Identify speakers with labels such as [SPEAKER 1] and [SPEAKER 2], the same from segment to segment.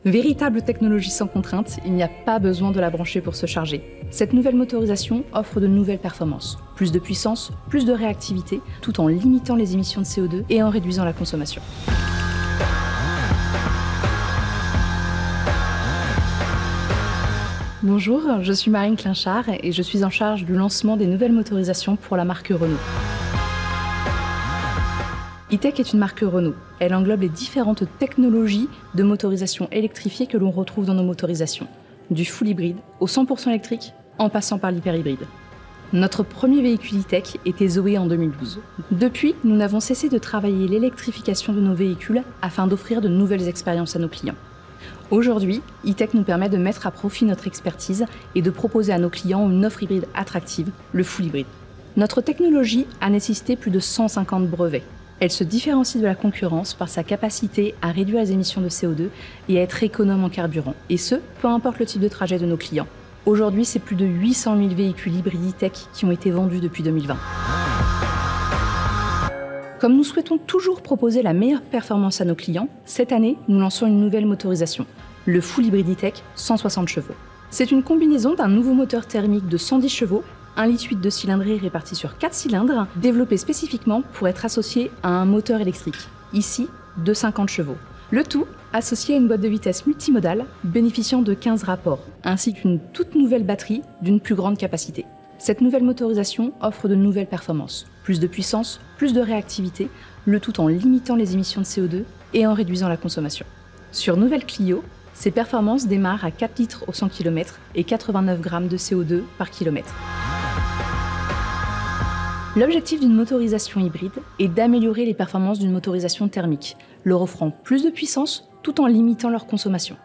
[SPEAKER 1] Véritable technologie sans contrainte, il n'y a pas besoin de la brancher pour se charger. Cette nouvelle motorisation offre de nouvelles performances, plus de puissance, plus de réactivité, tout en limitant les émissions de CO2 et en réduisant la consommation. Bonjour, je suis Marine Clinchard et je suis en charge du lancement des nouvelles motorisations pour la marque Renault. E-Tech est une marque Renault. Elle englobe les différentes technologies de motorisation électrifiée que l'on retrouve dans nos motorisations, du full hybride au 100% électrique, en passant par l'hyperhybride. Notre premier véhicule E-Tech était Zoé en 2012. Depuis, nous n'avons cessé de travailler l'électrification de nos véhicules afin d'offrir de nouvelles expériences à nos clients. Aujourd'hui, E-Tech nous permet de mettre à profit notre expertise et de proposer à nos clients une offre hybride attractive, le full hybride. Notre technologie a nécessité plus de 150 brevets. Elle se différencie de la concurrence par sa capacité à réduire les émissions de CO2 et à être économe en carburant, et ce, peu importe le type de trajet de nos clients. Aujourd'hui, c'est plus de 800 000 véhicules hybrides E-Tech qui ont été vendus depuis 2020. Comme nous souhaitons toujours proposer la meilleure performance à nos clients, cette année, nous lançons une nouvelle motorisation, le full hybride E-Tech 160 chevaux. C'est une combinaison d'un nouveau moteur thermique de 110 chevaux, 1,8 litre de cylindrée réparti sur 4 cylindres, développé spécifiquement pour être associé à un moteur électrique, ici de 50 chevaux. Le tout associé à une boîte de vitesse multimodale bénéficiant de 15 rapports, ainsi qu'une toute nouvelle batterie d'une plus grande capacité. Cette nouvelle motorisation offre de nouvelles performances, plus de puissance, plus de réactivité, le tout en limitant les émissions de CO2 et en réduisant la consommation. Sur Nouvelle Clio, ces performances démarrent à 4 litres au 100 km et 89 grammes de CO2 par kilomètre. L'objectif d'une motorisation hybride est d'améliorer les performances d'une motorisation thermique, leur offrant plus de puissance tout en limitant leur consommation.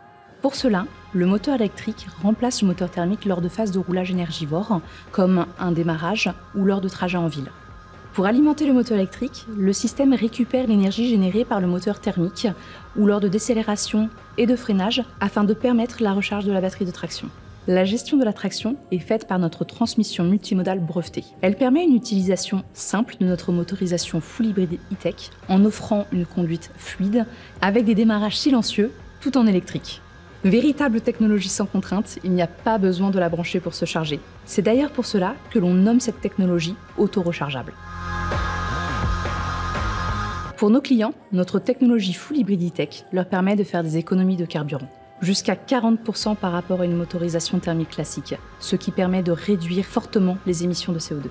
[SPEAKER 1] Pour cela, le moteur électrique remplace le moteur thermique lors de phases de roulage énergivore, comme un démarrage ou lors de trajets en ville. Pour alimenter le moteur électrique, le système récupère l'énergie générée par le moteur thermique ou lors de décélération et de freinage afin de permettre la recharge de la batterie de traction. La gestion de la traction est faite par notre transmission multimodale brevetée. Elle permet une utilisation simple de notre motorisation full hybride E-Tech en offrant une conduite fluide avec des démarrages silencieux tout en électrique. Véritable technologie sans contrainte, il n'y a pas besoin de la brancher pour se charger. C'est d'ailleurs pour cela que l'on nomme cette technologie auto-rechargeable. Pour nos clients, notre technologie full hybride E-Tech leur permet de faire des économies de carburant. Jusqu'à 40% par rapport à une motorisation thermique classique, ce qui permet de réduire fortement les émissions de CO2.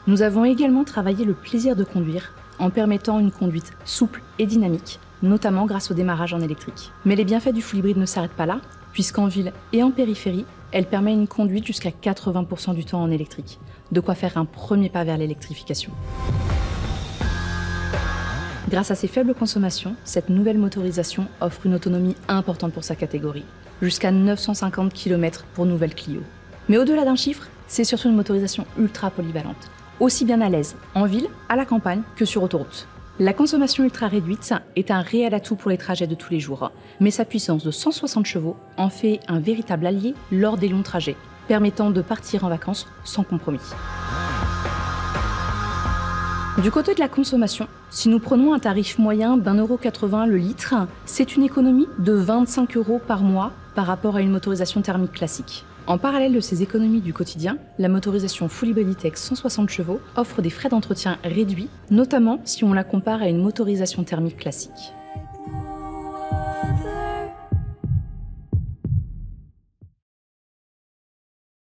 [SPEAKER 1] Nous avons également travaillé le plaisir de conduire en permettant une conduite souple et dynamique, notamment grâce au démarrage en électrique. Mais les bienfaits du full hybride ne s'arrêtent pas là, puisqu'en ville et en périphérie, elle permet une conduite jusqu'à 80% du temps en électrique, de quoi faire un premier pas vers l'électrification. Grâce à ses faibles consommations, cette nouvelle motorisation offre une autonomie importante pour sa catégorie, jusqu'à 950 km pour Nouvelle Clio. Mais au-delà d'un chiffre, c'est surtout une motorisation ultra polyvalente, aussi bien à l'aise en ville, à la campagne que sur autoroute. La consommation ultra réduite est un réel atout pour les trajets de tous les jours, mais sa puissance de 160 chevaux en fait un véritable allié lors des longs trajets, permettant de partir en vacances sans compromis. Du côté de la consommation, si nous prenons un tarif moyen d'1,80 € le litre, c'est une économie de 25 € par mois par rapport à une motorisation thermique classique. En parallèle de ces économies du quotidien, la motorisation full hybride E-Tech 160 chevaux offre des frais d'entretien réduits, notamment si on la compare à une motorisation thermique classique.